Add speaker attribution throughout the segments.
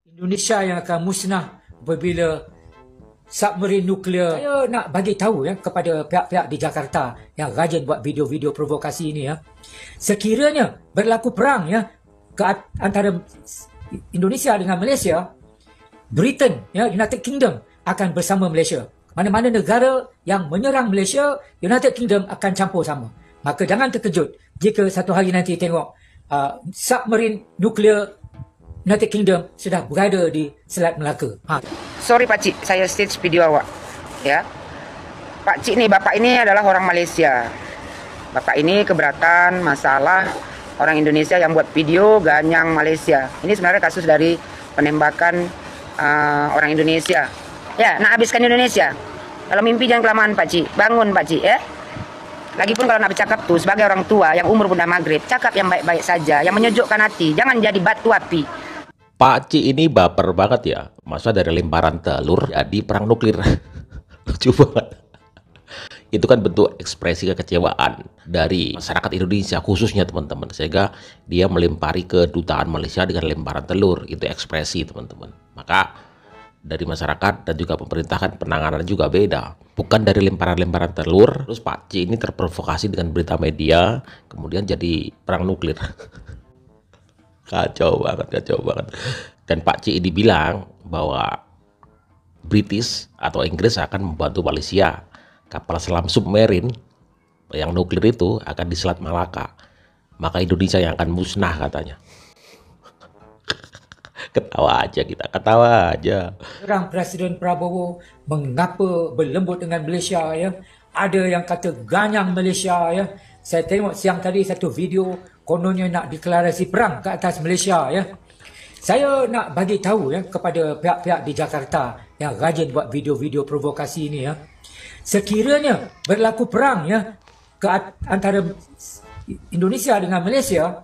Speaker 1: Indonesia yang akan musnah apabila submarin nuklear. Saya nak bagi tahu kepada pihak-pihak di Jakarta yang rajin buat video-video provokasi ini sekiranya berlaku perang antara Indonesia dengan Malaysia, Britain United Kingdom akan bersama Malaysia. Mana-mana negara yang menyerang Malaysia, United Kingdom akan campur sama. Maka jangan terkejut jika satu hari nanti tengok submarin nuklear United Kingdom sudah berada di Selat Melaka.
Speaker 2: Sorry Pak Cik, saya stage video awak. Ya, Pak Cik nih, Bapak ini adalah orang Malaysia. Bapak ini keberatan masalah orang Indonesia yang buat video ganyang Malaysia. Ini sebenarnya kasus dari penembakan orang Indonesia. Ya, nak habiskan Indonesia. Kalau mimpi jangan kelamaan Pak Cik, bangun Pak Cik ya. Lagipun kalau nak bercakap tuh sebagai orang tua yang umur udah maghrib, cakap yang baik-baik saja, yang menyejukkan hati, jangan jadi batu api.
Speaker 3: Pak Cik ini baper banget ya. Masa dari lemparan telur jadi perang nuklir. Lucu banget. Itu kan bentuk ekspresi kekecewaan dari masyarakat Indonesia khususnya teman-teman. Sehingga dia melempari kedutaan Malaysia dengan lemparan telur. Itu ekspresi teman-teman. Maka dari masyarakat dan juga pemerintah kan penanganan juga beda. Bukan dari lemparan-lemparan telur. Terus Pak Cik ini terprovokasi dengan berita media. Kemudian jadi perang nuklir. Kacau banget, kacau banget. Dan Pak Cik ini bilang bahwa British atau Inggris akan membantu Malaysia. Kapal selam submarin yang nuklir itu akan di Selat Malaka. Maka Indonesia yang akan musnah katanya. Ketawa aja kita, ketawa aja.
Speaker 1: Orang Presiden Prabowo mengapa berlembut dengan Malaysia Ada yang kata ganyang Malaysia Saya tengok siang tadi satu video kononnya nak deklarasi perang ke atas Malaysia Saya nak bagi tahu kepada pihak-pihak di Jakarta yang rajin buat video-video provokasi ini sekiranya berlaku perang antara Indonesia dengan Malaysia,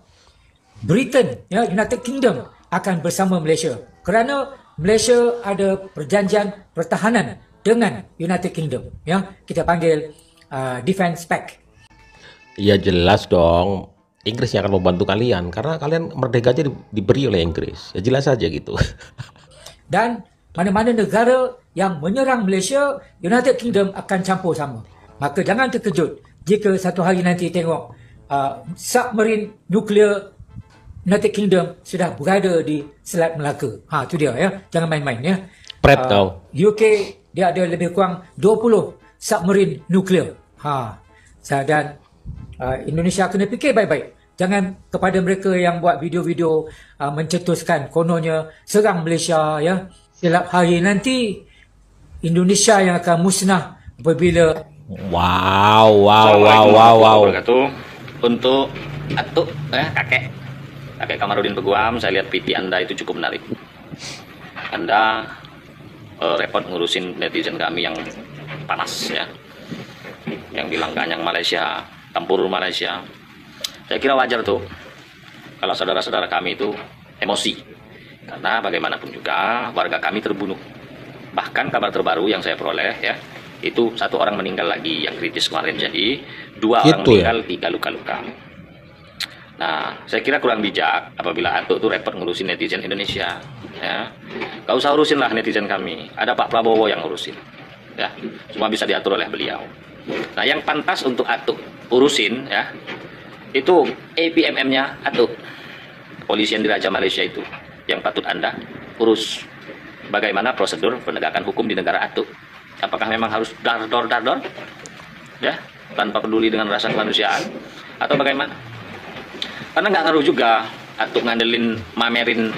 Speaker 1: Britain United Kingdom akan bersama Malaysia kerana Malaysia ada perjanjian pertahanan dengan United Kingdom kita panggil Defence Pact.
Speaker 3: Ya jelas dong, Inggris yang akan membantu kalian karena kalian merdeka aja diberi oleh Inggris. Ya jelas aja gitu.
Speaker 1: Dan mana-mana negara yang menyerang Malaysia, United Kingdom akan campur sama. Maka jangan terkejut jika satu hari nanti tengok submarin nuklear United Kingdom sudah berada di Selat Melaka. Itu dia Jangan main-main
Speaker 3: Pret kau.
Speaker 1: UK dia ada lebih kurang 20 submarin nuklear. Dan Indonesia kena fikir baik-baik. Jangan kepada mereka yang buat video-video mencetuskan kononnya serang Malaysia Silap hari nanti Indonesia yang akan musnah apabila
Speaker 3: Wow.
Speaker 4: Untuk Atuk kakek Kamarudin Peguam, saya lihat PT Anda itu cukup menarik. Anda repot ngurusin netizen kami yang panas yang bilang ganyang Malaysia, tempur Malaysia. Saya kira wajar tuh kalau saudara-saudara kami itu emosi karena bagaimanapun juga warga kami terbunuh. Bahkan kabar terbaru yang saya peroleh itu 1 orang meninggal lagi yang kritis kemarin, jadi 2 orang meninggal, 3 luka-luka. Nah, saya kira kurang bijak apabila Atuk tuh repot ngurusin netizen Indonesia Gak usah urusin lah netizen kami, ada Pak Prabowo yang ngurusin semua bisa diatur oleh beliau. Nah, yang pantas untuk Atuk urusin itu APMM-nya Atuk, kepolisian di Raja Malaysia itu yang patut Anda urus. Bagaimana prosedur penegakan hukum di negara Atuk? Apakah memang harus dar-dor tanpa peduli dengan rasa kemanusiaan atau bagaimana? Karena nggak ngaruh juga Atuk ngandelin mamerin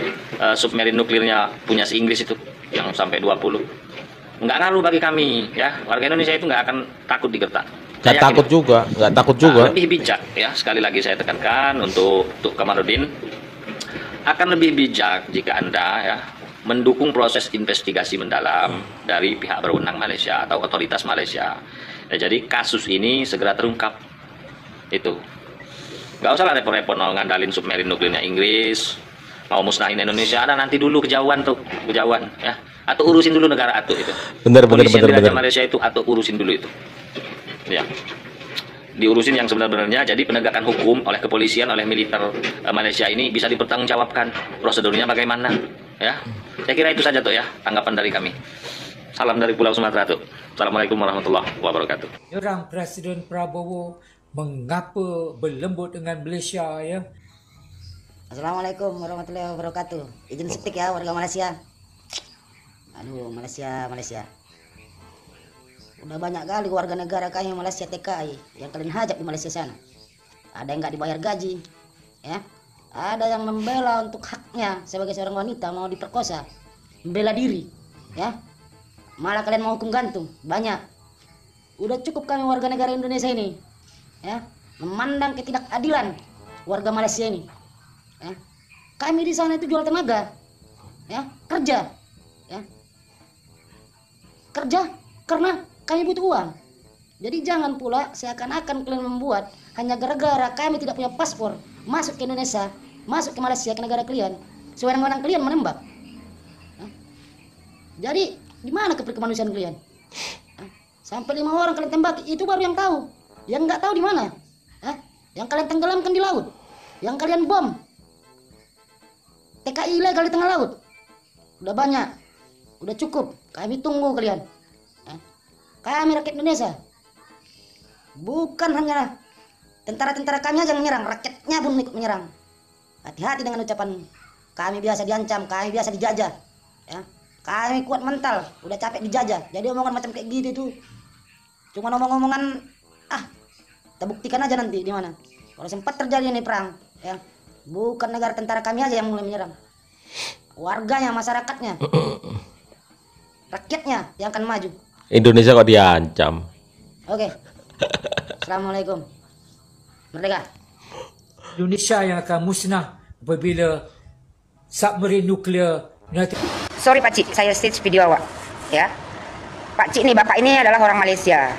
Speaker 4: submarin nuklirnya punya si Inggris itu yang sampai 20. Nggak ngaruh bagi kami warga Indonesia itu nggak akan takut digertak.
Speaker 3: Nggak takut juga.
Speaker 4: Lebih bijak sekali lagi saya tekankan untuk Kamarudin, akan lebih bijak jika Anda mendukung proses investigasi mendalam dari pihak berwenang Malaysia atau otoritas Malaysia. Jadi kasus ini segera terungkap. Itu nggak usah lah repot-repot ngandalin submarin nuklirnya Inggris, mau musnahin Indonesia. Ada nanti dulu kejauhan atau urusin dulu negara Atuk itu. Bener. Malaysia itu Atuk urusin dulu itu diurusin yang sebenarnya. Jadi penegakan hukum oleh kepolisian, oleh militer Malaysia ini bisa dipertanggungjawabkan. Prosedurnya bagaimana ya. Saya kira itu saja tuh ya tanggapan dari kami. Salam dari Pulau Sumatera tuh. Assalamualaikum warahmatullahi wabarakatuh.
Speaker 1: Orang Presiden Prabowo mengapa berlembut dengan Malaysia ya?
Speaker 5: Assalamualaikum warahmatullahi wabarakatuh. Izin speak ya warga Malaysia. Aduh, Malaysia. Udah banyak kali warga negara kami Malaysia TKI yang kalian hajab di Malaysia sana. Ada yang nggak dibayar gaji, ya. Ada yang membela untuk haknya sebagai seorang wanita mau diperkosa, membela diri, ya. Malah kalian mau hukum gantung, banyak. Udah cukup kami warga negara Indonesia ini, ya, memandang ketidakadilan warga Malaysia ini. Ya. Kami di sana itu jual tenaga, ya, kerja karena kami butuh uang. Jadi jangan pula seakan-akan kalian membuat hanya gara-gara kami tidak punya paspor masuk ke Indonesia, masuk ke Malaysia, ke negara kalian, sewenang-wenang kalian menembak. Ya. Jadi di mana kemanusiaan kalian? Ya. Sampai 5 orang kalian tembak, itu baru yang tahu. Yang nggak tahu di mana? Ya. Yang kalian tenggelamkan di laut, yang kalian bom TKI ilegal di tengah laut. Udah banyak, udah cukup. Kami tunggu kalian. Kami rakyat Indonesia, bukan hanya tentara-tentara kami aja yang menyerang, rakyatnya pun ikut menyerang. Hati-hati dengan ucapan. Kami biasa diancam, kami biasa dijajah. Ya. Kami kuat mental, udah capek dijajah. Jadi omongan macam kayak gitu tuh cuma omong-omongan. Kita buktikan aja nanti di mana. Kalau sempat terjadi ini perang, ya. Bukan negara tentara kami aja yang mulai menyerang. Warganya, masyarakatnya, rakyatnya yang akan maju.
Speaker 3: Indonesia kok diancam?
Speaker 5: Oke. Assalamualaikum. Merdeka.
Speaker 1: Indonesia yang akan musnah apabila submarine nuklear United.
Speaker 2: Sorry Pak Cik, saya stage video awak. Ya. Pak Cik ini, bapak ini adalah orang Malaysia.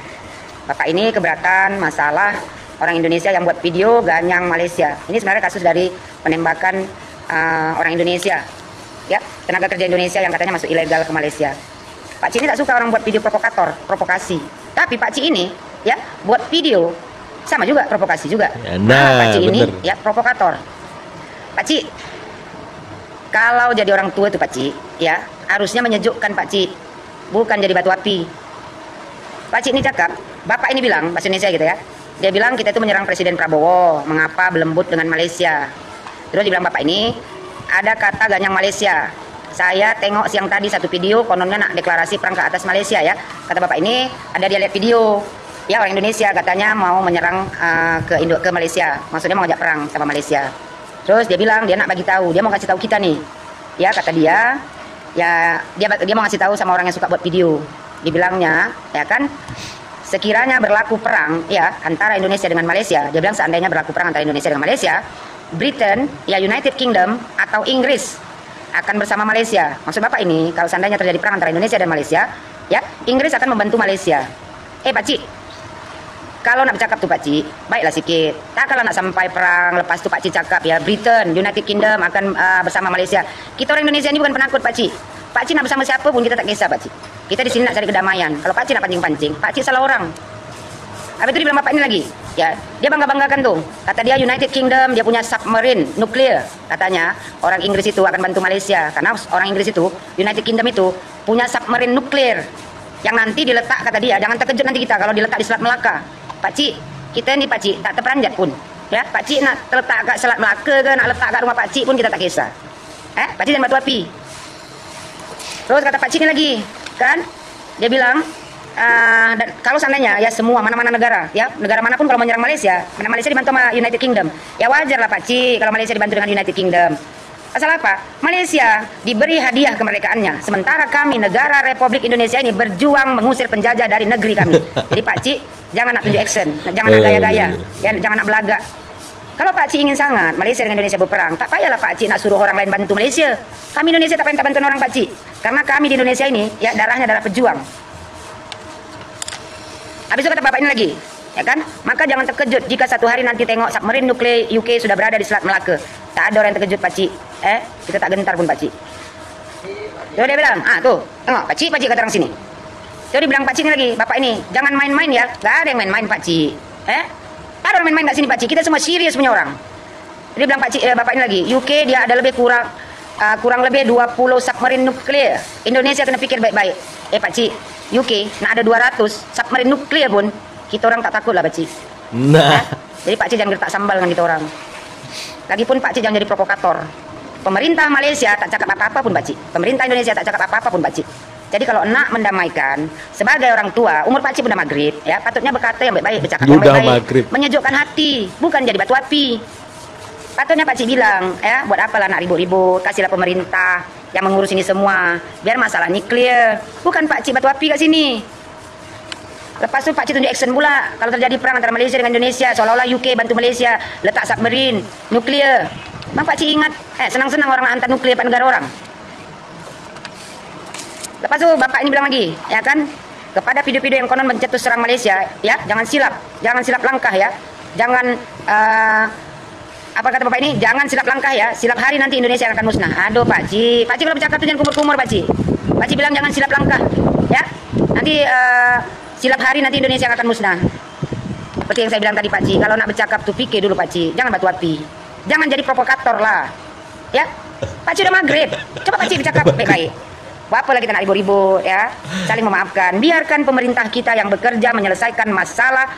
Speaker 2: Bapak ini keberatan masalah orang Indonesia yang buat video ganyang Malaysia. Ini sebenarnya kasus dari penembakan orang Indonesia. Ya, tenaga kerja Indonesia yang katanya masuk ilegal ke Malaysia. Pak Cik ini tak suka orang buat video provokasi. Tapi Pak Cik ini ya buat video sama juga provokasi juga.
Speaker 3: Ya, nah,
Speaker 2: Pak Cik ini
Speaker 3: bener.
Speaker 2: ya provokator. Pak Cik, kalau jadi orang tua itu Pak Cik, ya harusnya menyejukkan Pak Cik, bukan jadi batu api. Pak Cik ini cakap, bapak ini bilang bahasa Indonesia gitu ya. Dia bilang kita itu menyerang Presiden Prabowo, mengapa berlembut dengan Malaysia. Terus dibilang bapak ini ada kata ganyang Malaysia. Saya tengok siang tadi satu video, kononnya nak deklarasi perang ke atas Malaysia ya. Kata bapak ini, ada dia lihat video. Ya orang Indonesia katanya mau menyerang ke Malaysia. Maksudnya mau ngajak perang sama Malaysia. Terus dia bilang dia nak bagi tahu, dia mau kasih tahu kita nih. Ya kata dia, ya dia mau ngasih tahu sama orang yang suka buat video. Dibilangnya, ya kan, sekiranya berlaku perang ya antara Indonesia dengan Malaysia. Dia bilang seandainya berlaku perang antara Indonesia dengan Malaysia, Britain, ya United Kingdom atau Inggris akan bersama Malaysia. Maksud bapak ini, kalau seandainya terjadi perang antara Indonesia dan Malaysia, ya Inggris akan membantu Malaysia. Pak Cik, kalau nak bercakap tuh Pak Cik, baiklah sikit. Tak kalau nak sampai perang, lepas tu Pak Cik cakap ya Britain, United Kingdom akan bersama Malaysia. Kita orang Indonesia ini bukan penakut Pak Cik. Pak Cik nak bersama siapa pun kita tak kisah Pak Cik. Kita di sini nak cari kedamaian. Kalau Pak Cik nak pancing-pancing, Pak Cik salah orang. Habis itu dibilang bapak ini lagi, ya dia bangga-banggakan tuh. Kata dia United Kingdom, dia punya submarine nuklir. Katanya orang Inggris itu akan bantu Malaysia. Karena orang Inggris itu, United Kingdom itu punya submarine nuklir. Yang nanti diletak, kata dia, jangan terkejut nanti kita kalau diletak di Selat Melaka. Pak Cik, kita ini Pak Cik tak terperanjat pun. Ya, Pak Cik nak terletak kat Selat Melaka ke, nak letak kat rumah Pak Cik pun kita tak kisah. Pak Cik jangan batu api. Terus kata Pak Cik ini lagi, kan? Dia bilang, dan kalau seandainya ya semua mana-mana negara ya negara manapun kalau menyerang Malaysia, mana Malaysia dibantu sama United Kingdom, ya wajar lah Pak Cik kalau Malaysia dibantu dengan United Kingdom. Asal apa? Malaysia diberi hadiah kemerdekaannya, sementara kami negara Republik Indonesia ini berjuang mengusir penjajah dari negeri kami. Jadi Pak Cik jangan nak tunjuk action, jangan nak gaya-gaya, ya, jangan nak belagak. Kalau Pak Cik ingin sangat Malaysia dengan Indonesia berperang, tak payahlah Pak Cik nak suruh orang lain bantu Malaysia. Kami Indonesia tak payah bantu orang Pak Cik, karena kami di Indonesia ini ya darahnya darah pejuang. Habis itu kata bapak ini lagi, ya kan? Maka jangan terkejut jika satu hari nanti tengok submarine nuklir UK sudah berada di Selat Melaka. Tak ada orang yang terkejut Pak Cik. Kita tak gentar pun Pak Cik. Terus dia bilang, tuh, tengok Pak Cik kata orang sini. Terus dia bilang Pak Cik ini lagi, bapak ini, jangan main-main ya. Gak ada yang main-main Pak Cik. Tak ada orang main-main kat sini Pak Cik. Kita semua serius punya orang. Dia bilang Pak Cik, bapak ini lagi, UK dia ada lebih kurang kurang lebih 20 submarine nuklir. Indonesia kena pikir baik-baik. Pak Cik, UK nak ada 200 submarine nuklir pun kita orang tak takut lah Pak Cik.
Speaker 3: Nah,
Speaker 2: Jadi Pak Cik jangan gertak sambal dengan kita orang. Lagipun Pak Cik jangan jadi provokator. Pemerintah Malaysia tak cakap apa-apa pun Pak Cik. Pemerintah Indonesia tak cakap apa-apa pun Pak Cik. Jadi kalau nak mendamaikan, sebagai orang tua, umur Pak Cik sudah maghrib, ya patutnya berkata yang baik-baik, bercakap yang
Speaker 3: Sudah
Speaker 2: baik-baik,
Speaker 3: maghrib.
Speaker 2: menyejukkan hati, bukan jadi batu api. Patutnya Pak Cik bilang, ya buat apalah nak ribut-ribut, kasihlah pemerintah yang mengurus ini semua, biar masalah ini clear. Bukan Pak Cik batu api kat sini. Lepas tu Pak Cik tunjuk action pula kalau terjadi perang antara Malaysia dengan Indonesia, seolah-olah UK bantu Malaysia letak submarine nuklear. Bang Pak Cik ingat, senang-senang orang nak hantar nuklear pada negara orang. Lepas tu bapak ini bilang lagi, ya kan, kepada video-video yang konon mencetus serang Malaysia, ya jangan silap langkah ya, jangan apa kata bapak ini, jangan silap langkah ya, silap hari nanti Indonesia akan musnah. Aduh Pak Cik kalau bercakap tu jangan kumur-kumur Pak Cik. Pak Cik bilang jangan silap langkah, ya, nanti silap hari nanti Indonesia akan musnah. Seperti yang saya bilang tadi Pak Cik, kalau nak bercakap tu fikir dulu Pak Cik, jangan batu api, jangan jadi provokator lah, ya. Pak Cik udah maghrib, coba Pak Cik bercakap baik-baik. Apalah kita nak ribut-ribut ya, saling memaafkan. Biarkan pemerintah kita yang bekerja menyelesaikan masalah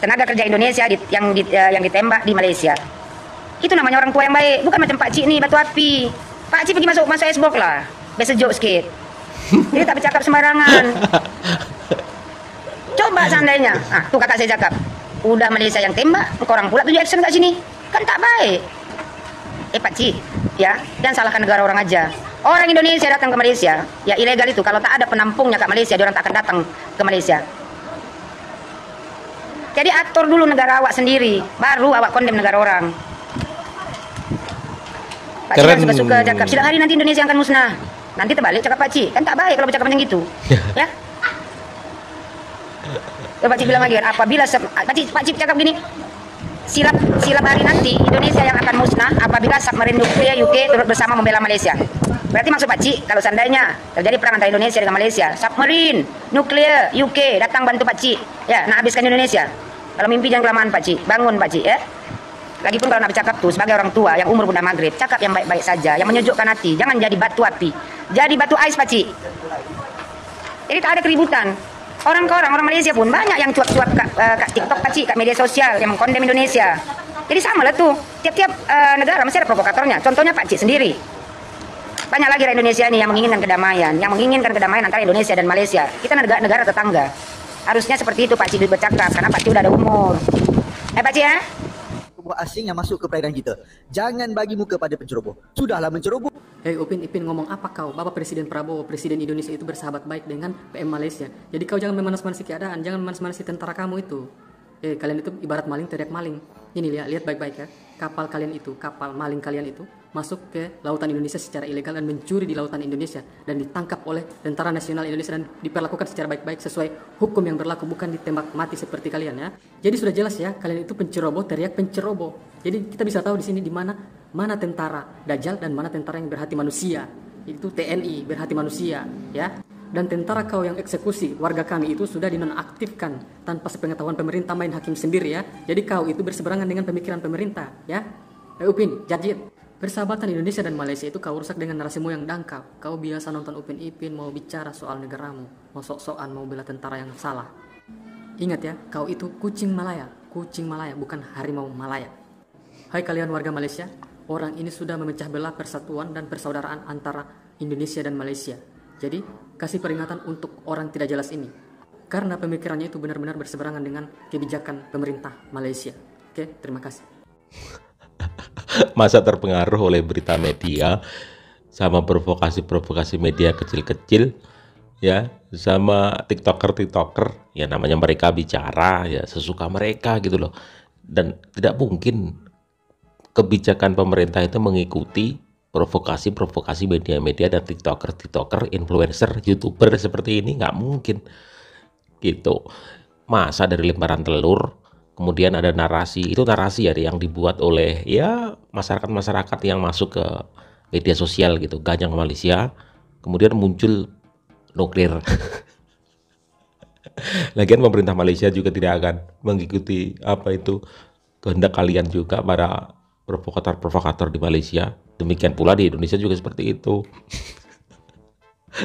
Speaker 2: tenaga kerja Indonesia yang ditembak di Malaysia. Itu namanya orang tua yang baik, bukan macam Pak Cik ni batu api. Pak Cik pergi masuk Xbox lah, biar sejuk sikit. Jadi tak bercakap sembarangan. Coba seandainya, tu kakak saya cakap, udah Malaysia yang tembak, korang pula tunjuk action kat sini, kan tak baik. Pak Cik, ya, dan salahkan negara orang aja. Orang Indonesia datang ke Malaysia, ya ilegal itu. Kalau tak ada penampungnya kat Malaysia, dia orang tak akan datang ke Malaysia. Jadi atur dulu negara awak sendiri, baru awak kondem negara orang. Pak Cik kan suka-suka cakap, silap hari nanti Indonesia akan musnah. Nanti terbalik cakap Pak Cik, kan tak baik kalau bercakap macam gitu. Ya. Pak Cik bilang lagi kan, apabila Pak Cik cakap gini, silap hari nanti Indonesia yang akan musnah apabila submarine nuklir UK turut bersama membela Malaysia. Berarti maksud Pak Cik, kalau seandainya terjadi perang antara Indonesia dengan Malaysia, submarine nuklir UK datang bantu Pak Cik, ya, nak habiskan Indonesia. Kalau mimpi jangan kelamaan Pak Cik, bangun Pak Cik, ya. Lagipun kalau nak bercakap tuh sebagai orang tua yang umur sudah maghrib, cakap yang baik-baik saja, yang menyejukkan hati, jangan jadi batu api, jadi batu ais Pak Cik. Jadi tak ada keributan. Orang Malaysia pun banyak yang cuap-cuap kat TikTok Pak Cik, kat media sosial yang mengkondem Indonesia. Jadi sama lah tuh, tiap-tiap negara mesti ada provokatornya. Contohnya Pak Cik sendiri. Banyak lagi rakyat Indonesia ini yang menginginkan kedamaian antara Indonesia dan Malaysia. Kita negara tetangga. Harusnya seperti itu Pak Cik bercakap, karena Pak Cik udah ada umur. Pak Cik ya?
Speaker 6: Tubuh asing yang masuk ke perairan kita. Jangan bagi muka pada penceroboh. Sudahlah menceroboh.
Speaker 7: Hei Ipin ngomong apa kau? Bapak Presiden Prabowo, Presiden Indonesia itu bersahabat baik dengan PM Malaysia. Jadi kau jangan memanas-manasi keadaan, jangan memanas-manasi tentara kamu itu. Kalian itu ibarat maling teriak maling. Ini lihat baik-baik ya. Kapal maling kalian itu masuk ke lautan Indonesia secara ilegal dan mencuri di lautan Indonesia dan ditangkap oleh Tentara Nasional Indonesia dan diperlakukan secara baik-baik sesuai hukum yang berlaku, bukan ditembak mati seperti kalian ya. Jadi sudah jelas ya, kalian itu penceroboh, teriak penceroboh. Jadi kita bisa tahu di sini di mana tentara Dajjal dan mana tentara yang berhati manusia. Itu TNI berhati manusia ya. Dan tentara kau yang eksekusi warga kami itu sudah dinonaktifkan tanpa sepengetahuan pemerintah, main hakim sendiri ya. Jadi kau itu berseberangan dengan pemikiran pemerintah ya. Upin, Jadjit, persahabatan Indonesia dan Malaysia itu kau rusak dengan narasimu yang dangkal. Kau biasa nonton Upin Ipin mau bicara soal negaramu, mau sok-sokan mau bela tentara yang salah. Ingat ya, kau itu kucing Malaya bukan harimau Malaya. Hai kalian warga Malaysia, orang ini sudah memecah belah persatuan dan persaudaraan antara Indonesia dan Malaysia. Jadi, kasih peringatan untuk orang tidak jelas ini. Karena pemikirannya itu benar-benar berseberangan dengan kebijakan pemerintah Malaysia. Oke, terima kasih.
Speaker 3: Masa terpengaruh oleh berita media sama provokasi media kecil-kecil ya, sama tiktoker ya, namanya mereka bicara ya sesuka mereka gitu loh. Dan tidak mungkin kebijakan pemerintah itu mengikuti provokasi media-media dan tiktoker, influencer, youtuber seperti ini, nggak mungkin gitu. Masa dari lemparan telur kemudian ada narasi ya yang dibuat oleh ya masyarakat yang masuk ke media sosial gitu, ganyang Malaysia, kemudian muncul nuklir. Lagian pemerintah Malaysia juga tidak akan mengikuti apa itu kehendak kalian juga, para provokator-provokator di Malaysia. Demikian pula di Indonesia juga seperti itu.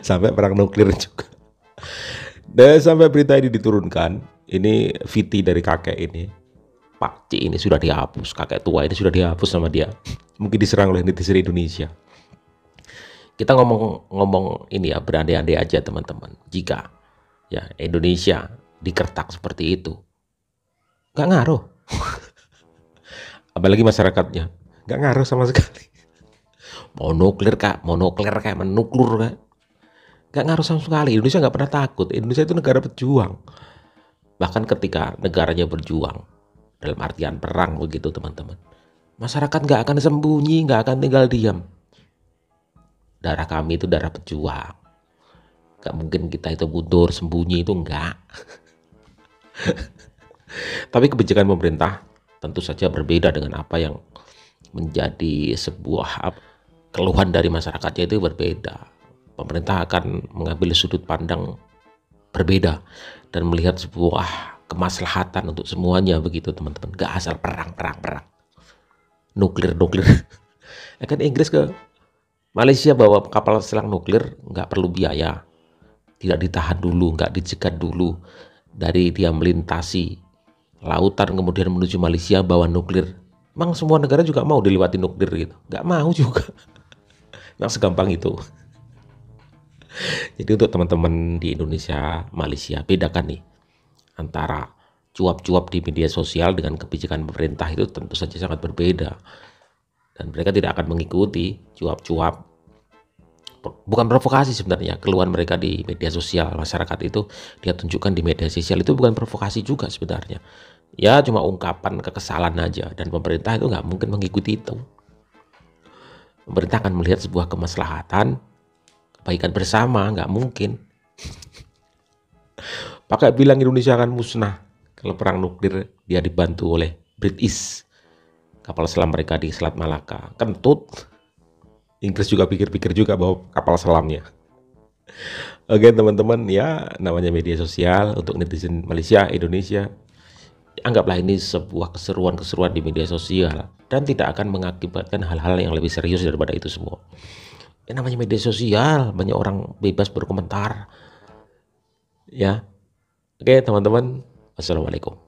Speaker 3: Sampai perang nuklir juga. Dan sampai berita ini diturunkan, ini VT dari kakek ini, Pak C ini sudah dihapus, kakek tua ini sudah dihapus sama dia. Mungkin diserang oleh netizen Indonesia. Kita ngomong ini ya, berandai-andai aja teman-teman. Jika ya Indonesia dikertak seperti itu, nggak ngaruh. Apalagi masyarakatnya, nggak ngaruh sama sekali. Mau nuklir kayak menuklur kak, nggak ngaruh sama sekali. Indonesia nggak pernah takut. Indonesia itu negara pejuang. Bahkan ketika negaranya berjuang dalam artian perang begitu teman-teman, masyarakat nggak akan sembunyi, nggak akan tinggal diam. Darah kami itu darah pejuang. Gak mungkin kita itu mundur sembunyi, itu enggak. Tapi kebijakan pemerintah tentu saja berbeda dengan apa yang menjadi sebuah keluhan dari masyarakatnya, itu berbeda. Pemerintah akan mengambil sudut pandang berbeda dan melihat sebuah kemaslahatan untuk semuanya begitu teman-teman. Gak asal perang. Nuklir. Ya kan Inggris ke Malaysia bawa kapal selam nuklir, nggak perlu biaya. Tidak ditahan dulu, nggak dicegat dulu. Dari dia melintasi lautan kemudian menuju Malaysia bawa nuklir. Emang semua negara juga mau dilewati nuklir gitu? Nggak mau juga. Nggak segampang itu. Jadi untuk teman-teman di Indonesia, Malaysia, bedakan nih antara cuap-cuap di media sosial dengan kebijakan pemerintah, itu tentu saja sangat berbeda. Dan mereka tidak akan mengikuti cuap-cuap. Bukan provokasi sebenarnya, keluhan mereka di media sosial masyarakat itu dia tunjukkan di media sosial, itu bukan provokasi juga sebenarnya. Ya cuma ungkapan kekesalan aja, dan pemerintah itu nggak mungkin mengikuti itu. Pemerintah akan melihat sebuah kemaslahatan, kebaikan bersama, nggak mungkin. Pakai bilang Indonesia akan musnah kalau perang nuklir dia dibantu oleh British. Kapal selam mereka di Selat Malaka. Kentut. Inggris juga pikir-pikir juga bahwa kapal selamnya. Oke teman-teman, ya namanya media sosial untuk netizen Malaysia, Indonesia. Anggaplah ini sebuah keseruan-keseruan di media sosial. Dan tidak akan mengakibatkan hal-hal yang lebih serius daripada itu semua. Ya namanya media sosial, banyak orang bebas berkomentar. Ya. Oke teman-teman, wassalamualaikum.